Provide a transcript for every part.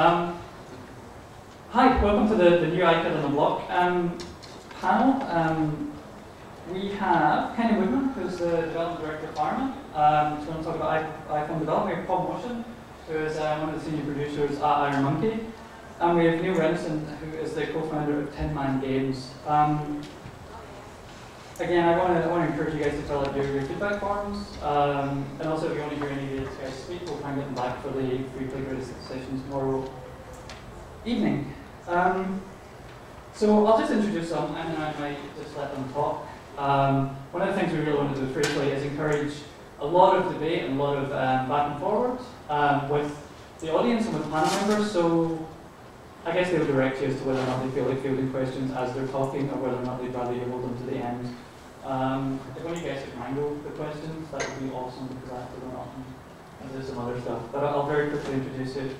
Hi, welcome to the new iKid on the block panel. We have Kynan Woodman, who's the development director of Firemint. He's going to talk about iPhone development. We have Paul Motion, who is one of the senior producers at IronMonkey. And we have Rennison, who is the co-founder of 10 Man Games. Again, I want to encourage you guys to fill out your feedback forms. And also, if you want to hear any of these guys speak, we'll try and get them back for the Freeplay graded session tomorrow evening. So I'll just introduce them, and then I might just let them talk. One of the things we really want to do with Freeplay is encourage a lot of debate and a lot of back and forward with the audience and with panel members. So I guess they would direct you as to whether or not they feel like fielding questions as they're talking, or whether or not they'd rather you hold them to the end. If one of you guys could wrangle the questions, that would be awesome, because I have to run off and do some other stuff. But I'll very quickly introduce you.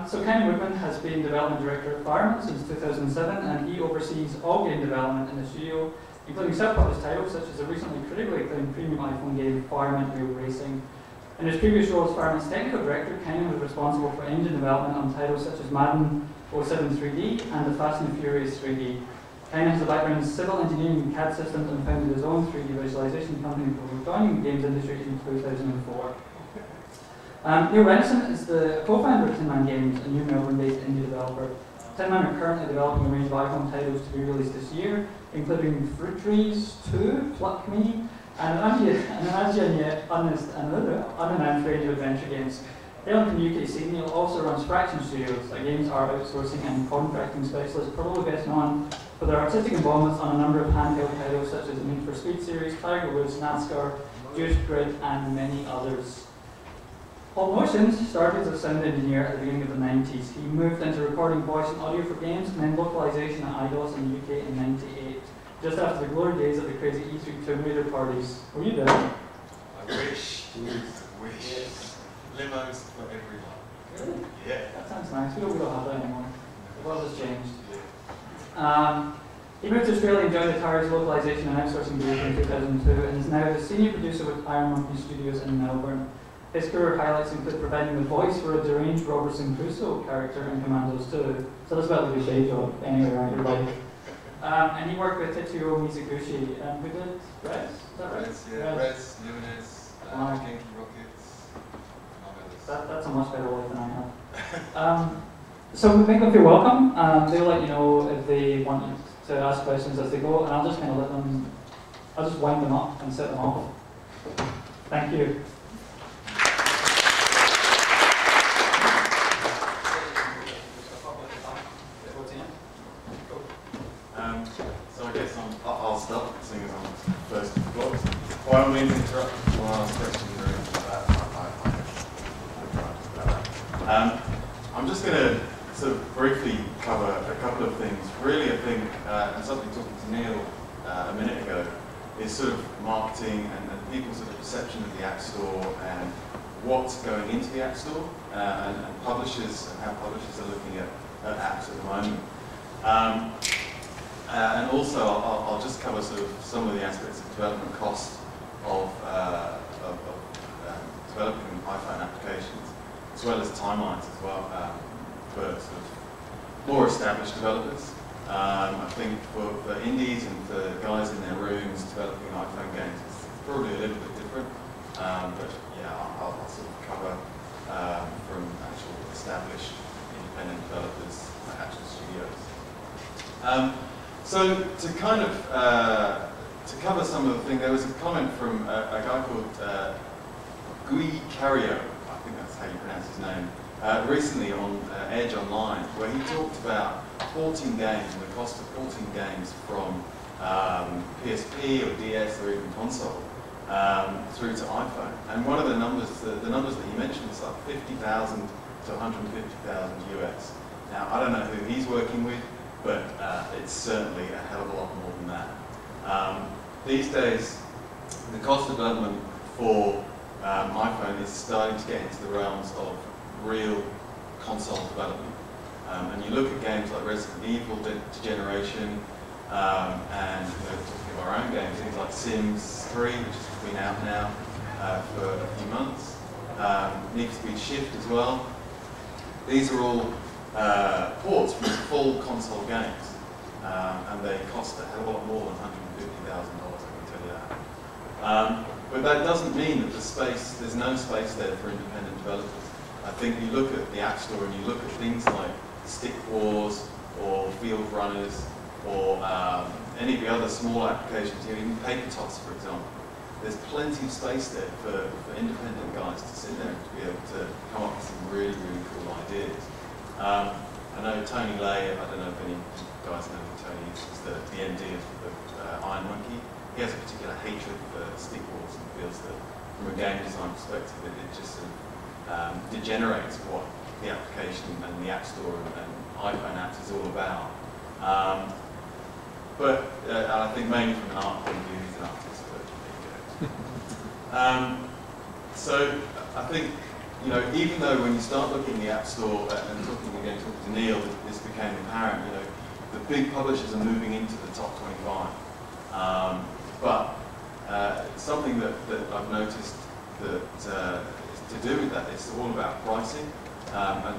So Kynan Woodman has been development director at Firemint since 2007, and he oversees all game development in the studio, including self-published titles such as the recently critically acclaimed premium iPhone game Firemint Real Racing. In his previous role as Firemint's technical director, Kynan was responsible for engine development on titles such as Madden 07 3D and the Fast and Furious 3D. Kynan has a background in civil engineering and CAD systems and founded his own 3D visualization company before joining the games industry in 2004. Rennison is the co-founder of 10 Man Games, a new Melbourne-based indie developer. 10 Man are currently developing a range of iPhone titles to be released this year, including Fruit Trees 2, Pluck Me, and an as yet unannounced range of adventure games. Hailing from UK Sydney, will also runs Fraction Studios, a games art outsourcing and contracting specialist, probably best known for their artistic involvements on a number of handheld titles such as the Need for Speed series, Tiger Woods, NASCAR, Juice Grid, and many others. Paul Motion started as a sound engineer at the beginning of the 90s. He moved into recording voice and audio for games, and then localization at IDOS in the UK in '98, just after the glory days of the crazy E3 Tomb Raider parties. Were you there? I wish. Yes. Limos for everyone. Really? Yeah. That sounds nice. We don't have that anymore. The world has changed. Yeah. He moved to Australia and joined Atari's localization and outsourcing division in 2002, and is now the senior producer with IronMonkey Studios in Melbourne. His career highlights include providing the voice for a deranged Robinson Crusoe character in Commandos 2. So that's about the day job anyway, right? Your life. And he worked with Tetsuo Mizuguchi, who did Res? Is that right? Res, yeah. Res, Luminous, King Rockets, that's a much better life than I have. So make them feel welcome. They'll let you know if they want you to ask questions as they go, and I'll just kind of let them, I'll just wind them up and set them off. Thank you. So I guess I'll start, seeing as I'm first to the blogs. By all means, interrupt or ask questions or anything like that. I'm just going to sort of briefly cover a couple of things. Really, I think, and something talking to Neil a minute ago, is sort of marketing and people's sort of perception of the App Store and what's going into the App Store and publishers and how publishers are looking at apps at the moment. And also, I'll just cover sort of some of the aspects of development cost of developing iPhone applications, as well as timelines as well for sort of more established developers. I think for indies and for guys in their rooms developing iPhone games, it's probably a little bit different. But yeah, I'll sort of cover from actual established independent developers, actual studios. So to kind of to cover some of the things, there was a comment from a guy called Gui Cario, I think that's how you pronounce his name, recently on Edge Online, where he talked about 14 games and the cost of 14 games from PSP or DS or even console through to iPhone. And one of the numbers that he mentioned was like 50,000 to 150,000 US. Now I don't know who he's working with, but it's certainly a hell of a lot more than that. These days, the cost of development for iPhone is starting to get into the realms of real console development. And you look at games like Resident Evil Degeneration, and talking of our own games, things like Sims 3, which has been out now for a few months. Need for Speed Shift as well. These are all ports from full console games, and they cost a hell of a lot more than $150,000, I can tell you that. But that doesn't mean that there's no space there for independent developers. I think you look at the App Store and you look at things like Stick Wars or Field Runners or any of the other small applications, even Paper Tots, for example. There's plenty of space there for independent guys to sit there and to be able to come up with some really, really cool ideas. I know Tony Lay, I don't know if any guys know who Tony is, he's the MD of IronMonkey. He has a particular hatred for Stick Wars and feels that from a game design perspective it just sort of degenerates what the application and the App Store and iPhone apps is all about. But I think mainly from an art point of view, he's an artist. So I think, you know, even though when you start looking at the App Store and talking to Neil, this became apparent, you know, the big publishers are moving into the top 25. But something that I've noticed that is to do with that is all about pricing. And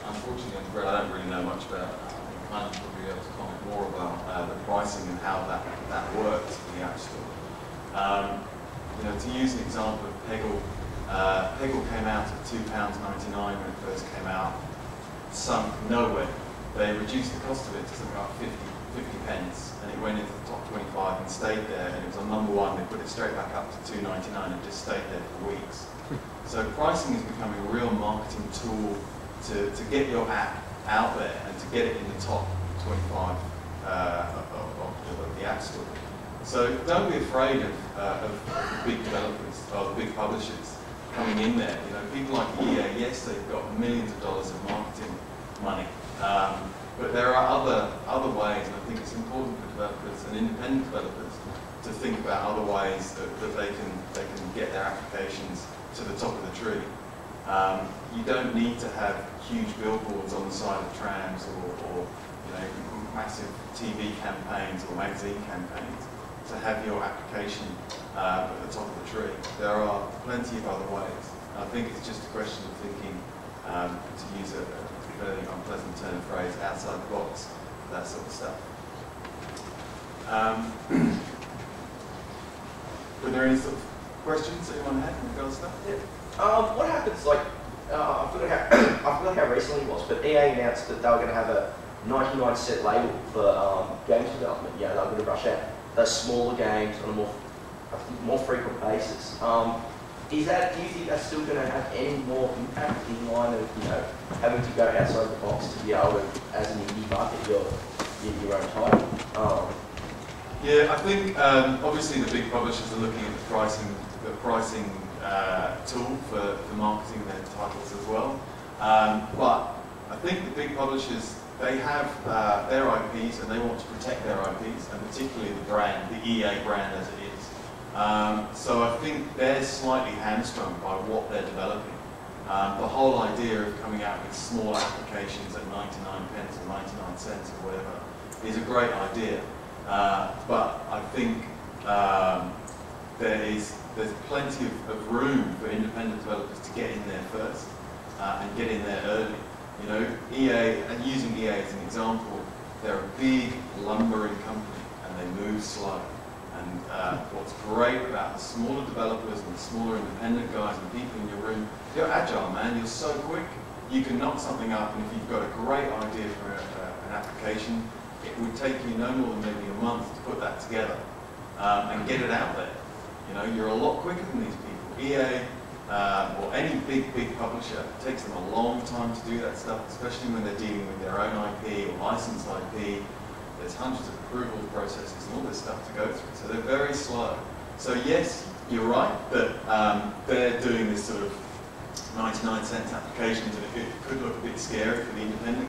unfortunately, I'm afraid I don't really know much about it. I think Kynan will probably be able to comment more about the pricing and how that works in the App Store. You know, to use an example of Peggle, Peggle came out at £2.99 when it first came out, sunk nowhere. They reduced the cost of it to something like 50 pence, and it went into the top 25 and stayed there, and it was on #1. They put it straight back up to £2.99 and just stayed there for weeks. So pricing is becoming a real marketing tool to get your app out there and to get it in the top 25 of the App Store. So don't be afraid of the big developers or the big publishers coming in there. You know, people like EA, yes, they've got millions of dollars of marketing money, but there are other ways, and I think it's important for developers and independent developers to think about other ways that they can get their applications to the top of the tree. You don't need to have huge billboards on the side of trams or you know, massive TV campaigns or magazine campaigns to have your application at the top of the tree. There are plenty of other ways. And I think it's just a question of thinking, to use a fairly unpleasant turn of phrase, outside the box, that sort of stuff. Were there any sort of questions that anyone had in regards to that? Yeah. What happens, like, I forgot how recently it was, but EA announced that they were going to have a 99% label for games development. You know, they were going to rush out those smaller games on a more frequent basis. Do you think that's still going to have any more impact in line of, you know, having to go outside the box to be able to, as an indie market, your own title? Yeah, I think obviously the big publishers are looking at the pricing tool for marketing their titles as well. But I think the big publishers, they have their IPs and they want to protect their IPs, and particularly the brand, the EA brand as it is. So I think they're slightly hamstrung by what they're developing. The whole idea of coming out with small applications at 99 pence or 99 cents or whatever is a great idea. But I think there's plenty of room for independent developers to get in there first and get in there early. You know, EA, and using EA as an example, they're a big lumbering company and they move slow. And what's great about the smaller developers and the smaller independent guys and people in your room, you're agile, man. You're so quick. You can knock something up, and if you've got a great idea for an application, it would take you no more than maybe a month to put that together and get it out there. You know, you're a lot quicker than these people. EA or any big publisher, it takes them a long time to do that stuff, especially when they're dealing with their own IP or licensed IP. There's hundreds of approval processes and all this stuff to go through, so they're very slow. So yes, you're right that they're doing this sort of 99 cents applications, and it could look a bit scary for the independent